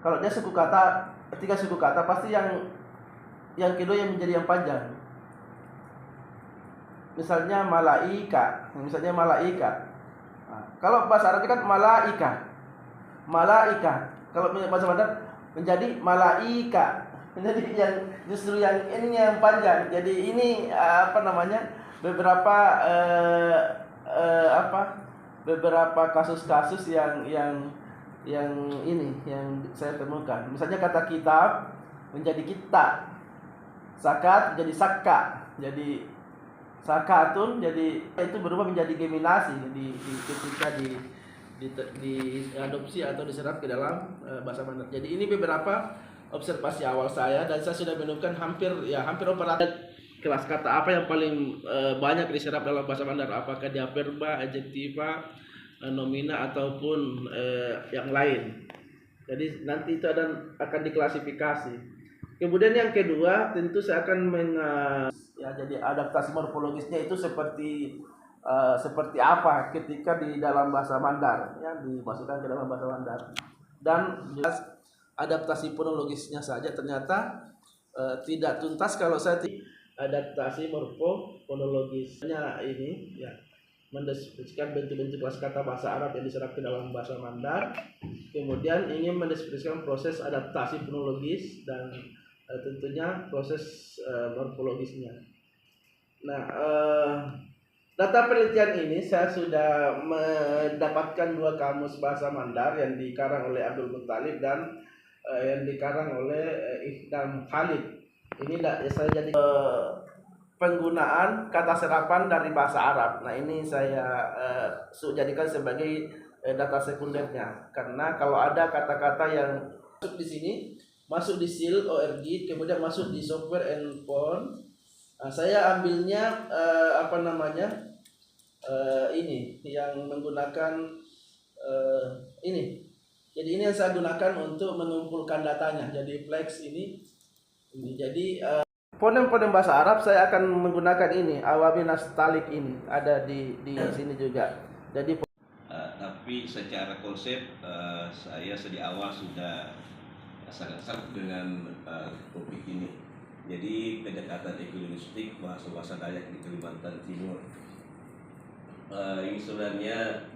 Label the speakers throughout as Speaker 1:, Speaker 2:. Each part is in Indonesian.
Speaker 1: Kalau dia suku kata, ketika suku kata pasti yang kedua yang menjadi yang panjang. Misalnya malaika, Nah, kalau bahasa Arab kan malaika. Kalau bahasa Mandarin menjadi malaika. Jadi yang justru yang ini yang panjang. Jadi ini beberapa beberapa kasus-kasus yang ini yang saya temukan. Misalnya kata kitab menjadi kita, sakat menjadi sakka, jadi sakatun, jadi itu berubah menjadi geminasi ketika diadopsi atau diserap ke dalam bahasa Mandarin. Jadi ini beberapa observasi awal saya, dan saya sudah menemukan hampir operator kelas kata apa yang paling banyak diserap dalam bahasa Mandarin, apakah dia verba, adjektiva, nomina ataupun yang lain. Jadi nanti itu akan diklasifikasi. Kemudian yang kedua tentu saya akan jadi adaptasi morfologisnya itu seperti apa ketika di dalam bahasa Mandarin, ya, dimasukkan ke dalam bahasa Mandarin. Dan jelas adaptasi fonologisnya saja ternyata tidak tuntas kalau saya adaptasi morfofonologisnya ini, ya, mendeskripsikan bentuk-bentuk kosakata bahasa Arab yang diserap ke dalam bahasa Mandarin, kemudian ingin mendeskripsikan proses adaptasi fonologis dan tentunya proses morfologisnya. Nah, data penelitian ini saya sudah mendapatkan 2 kamus bahasa Mandar yang dikarang oleh Abdul Muttalib dan yang dikarang oleh Ikdam Khalid. Ini saya jadi penggunaan kata serapan dari bahasa Arab. Nah, ini saya jadikan sebagai data sekundernya, karena kalau ada kata-kata yang masuk di sini, masuk di SIL.org, kemudian masuk di software endpoint. Nah, saya ambilnya ini yang menggunakan ini. Jadi ini yang saya gunakan untuk mengumpulkan datanya. Jadi flex ini. Jadi fonem-fonem bahasa Arab saya akan menggunakan ini, awabi nastalik ini ada di sini juga. Jadi
Speaker 2: tapi secara konsep saya sejak awal sudah sangat serak dengan topik ini. Jadi kedekatan ekolinguistik bahasa Dayak di Kalimantan Timur. Ini sebenarnya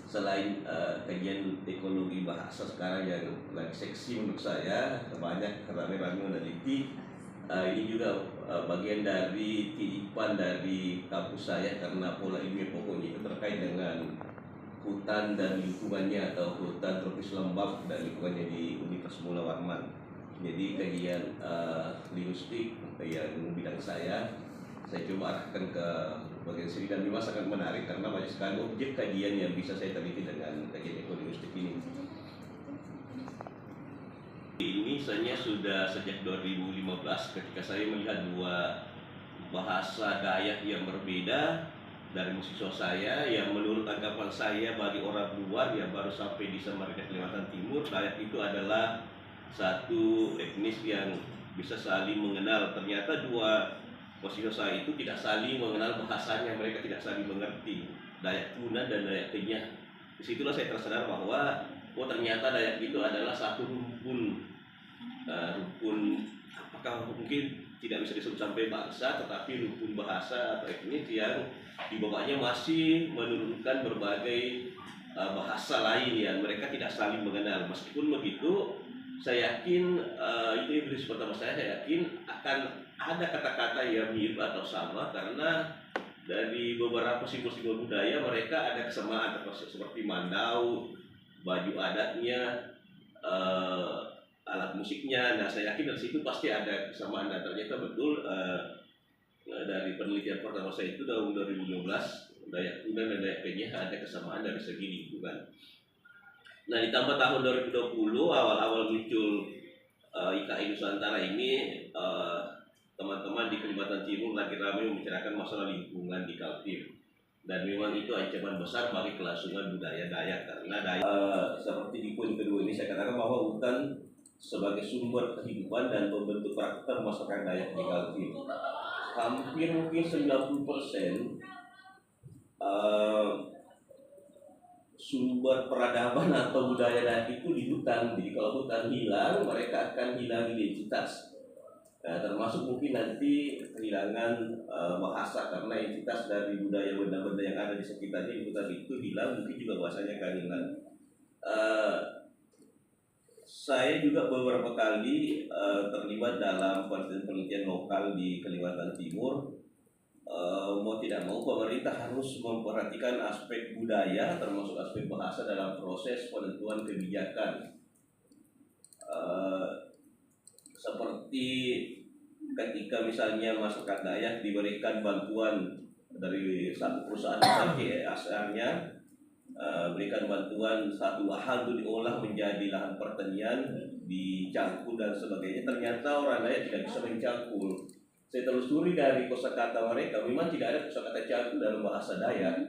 Speaker 2: selain kajian ekologi bahasa sekarang yang lagi seksi menurut saya, banyak rame-rame meneliti. Ini juga bagian dari titipan dari kampus saya, karena pola ilmiah pokoknya itu terkait dengan hutan dan lingkungannya, atau hutan tropis lembab dan lingkungannya di Universitas Mula Warman. Jadi kajian linguistik yang bidang saya coba arahkan ke bagian sini, dan memang sangat menarik karena banyak sekali objek kajian yang bisa saya teliti dengan kajian ekolinguistik ini. Ini saya sudah sejak 2015 ketika saya melihat 2 bahasa Dayak yang berbeda dari mahasiswa saya, yang menurut anggapan saya bagi orang luar yang baru sampai di Samarinda Kalimantan Timur, Dayak itu adalah satu etnis yang bisa saling mengenal. Ternyata 2 mahasiswa saya itu tidak saling mengenal bahasanya, mereka tidak saling mengerti, Dayak Kuna dan Dayak Kenyah. Disitulah saya tersadar bahwa ternyata Dayak itu adalah satu rumpun apakah mungkin tidak bisa disebut sampai bangsa, tetapi rumpun bahasa atau etnis yang di bawahnya masih menurunkan berbagai bahasa lain yang mereka tidak saling mengenal. Meskipun begitu, saya yakin itu prinsip pertama saya yakin akan ada kata-kata yang mirip atau sama, karena dari beberapa simbol-simbol budaya mereka ada kesamaan, seperti mandau, baju adatnya, alat musiknya. Nah, saya yakin dari situ pasti ada kesamaan, dan ternyata betul dari penelitian pertama saya itu tahun 2015, Dayak Kuna dan Dayak Kenyah ada kesamaan dari segi lingkungan. Nah, ditambah tahun 2020 awal-awal muncul IKI Nusantara ini, teman-teman di Kalimantan Timur lagi ramai membicarakan masalah lingkungan di Kaltim, dan memang itu ancaman besar bagi kelangsungan budaya Dayak, karena Dayak seperti di poin kedua ini saya katakan bahwa hutan sebagai sumber kehidupan dan membentuk karakter masyarakat Dayak di Kaltim. Hampir mungkin 90% sumber peradaban atau budaya Dayak itu di hutan. Jadi kalau hutan hilang, mereka akan hilang identitas. Nah, termasuk mungkin nanti kehilangan bahasa, karena identitas dari budaya benda-benda yang ada di sekitarnya di hutan itu hilang, mungkin juga bahasanya akan hilang. Saya juga beberapa kali terlibat dalam penelitian lokal di Kalimantan Timur. Mau tidak mau pemerintah harus memperhatikan aspek budaya termasuk aspek bahasa dalam proses penentuan kebijakan. Seperti ketika misalnya masyarakat Dayak diberikan bantuan dari satu perusahaan asalnya, berikan bantuan satu lahan untuk diolah menjadi lahan pertanian, dicangkul dan sebagainya, ternyata orang Dayak tidak bisa mencangkul. Saya telusuri dari kosakata mereka, memang tidak ada kosakata cangkul dalam bahasa Dayak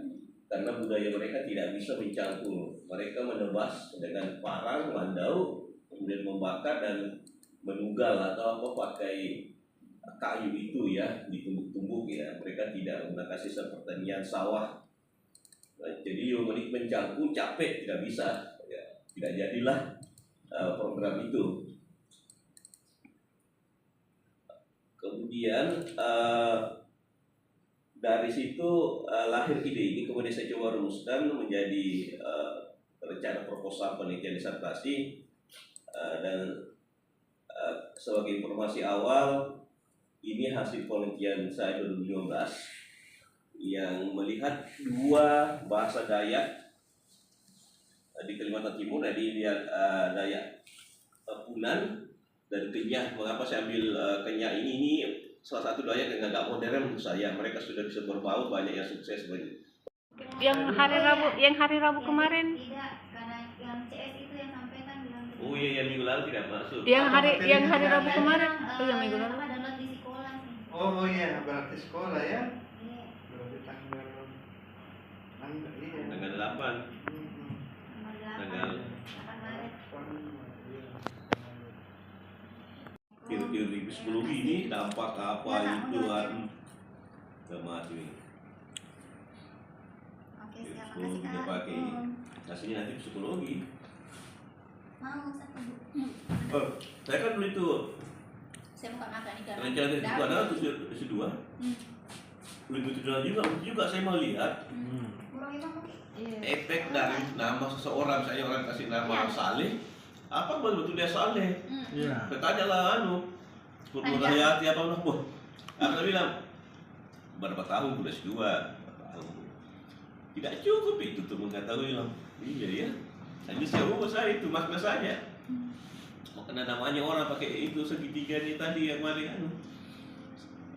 Speaker 2: karena budaya mereka tidak bisa mencangkul. Mereka menebas dengan parang, mandau, kemudian membakar dan menugal atau apa pakai kayu itu ya, ditumbuk-tumbuk ya. Mereka tidak menggunakan sistem pertanian sawah. Nah, jadi menit mencangkul capek, tidak bisa, ya, tidak jadilah program itu. Kemudian dari situ lahir ide ini, kemudian saya coba rumuskan menjadi rencana proposal penelitian disertasi, dan sebagai informasi awal, ini hasil penelitian saya 2015 yang melihat 2 bahasa Dayak di Kalimantan Timur. Jadi lihat Dayak Punan dan Kenyah. Mengapa saya ambil Kenyah ini salah satu Dayak yang agak modern menurut saya. Mereka sudah bisa berbaur, banyak yang sukses.
Speaker 3: Yang hari Rabu kemarin.
Speaker 4: Tidak, karena yang CS itu yang sampaikan bilang.
Speaker 2: Oh iya, yang minggu lalu tidak masuk.
Speaker 3: Yang hari Rabu kemarin. Yang minggu lalu.
Speaker 4: Download di sekolah sih.
Speaker 5: Oh iya, berarti sekolah ya.
Speaker 4: Iya.
Speaker 5: Berarti tanggal iya.
Speaker 2: Tanggal 8. Tanggal
Speaker 4: 8 Maret.
Speaker 2: Teori psikologi ini dampak apa itu kan mati.
Speaker 4: Oke, siap.
Speaker 2: Psikologi
Speaker 4: Makasih,
Speaker 2: dia
Speaker 4: Kak.
Speaker 2: pakai ini. Hasilnya nanti psikologi.
Speaker 4: Mau satu, Bu.
Speaker 2: Saya kan dulu itu
Speaker 4: Saya bukan makan ikan.
Speaker 2: rencana itu ada S2. Lebih juga saya mau lihat
Speaker 4: Kurang itu mungkin.
Speaker 2: efek dari nama seseorang. Saya orang kasih nama Saleh, apa betul dia Saleh?
Speaker 1: Iya.
Speaker 2: Bertanyalah Purwo Hayati apa udah boh. Aku bilang berapa tahun udah S2? Tidak cukup itu tuh mengetahui bilang. Iya ya. Hanya saya itu makna saja. Makna namanya orang pakai itu segitiga ini tadi yang mana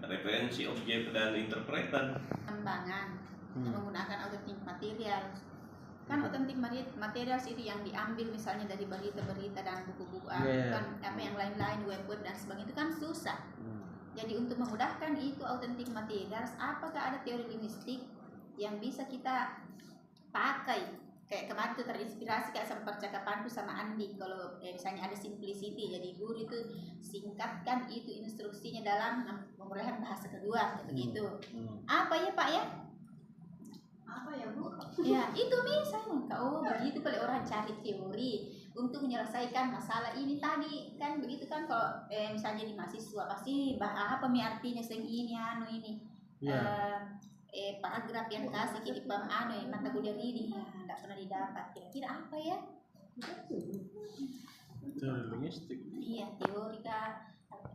Speaker 2: referensi objek dan interpretan.
Speaker 4: Pengembangan menggunakan authentic material. Kan authentic materials itu yang diambil misalnya dari berita-berita dan buku-buku, kan apa yang lain-lain, web dan sebagainya, itu kan susah. Jadi untuk memudahkan itu authentic materials, apakah ada teori linguistik yang bisa kita pakai? Kayak kemarin itu terinspirasi kayak sama percakapanku sama Andi, kalau misalnya ada simplicity, jadi guru itu singkatkan itu instruksinya dalam pemulihan bahasa kedua, kayak begitu. Apa ya Pak ya? Apa ya Bu? Ya itu misalnya, oh begitu kalau orang cari teori untuk menyelesaikan masalah ini tadi, kan begitu kan. Kalau misalnya di mahasiswa pasti apa artinya sing ini ini. Paragraf yang kasih kiri mata kuliah ini ya tidak pernah didapat. Kira-kira apa ya?
Speaker 1: Teori linguistik.
Speaker 4: Iya, teori Kak.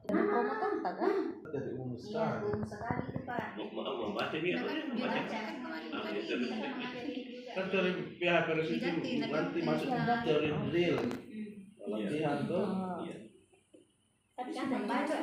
Speaker 4: Promo kan kan?
Speaker 1: Jadi umum
Speaker 4: Iya, umum sekali itu Pak.
Speaker 2: Mau membaca dia apa?
Speaker 1: Kan teori pihak harus itu nanti masuk teori drill. Latihan tuh.
Speaker 2: Iya.
Speaker 4: Tapi kan membaca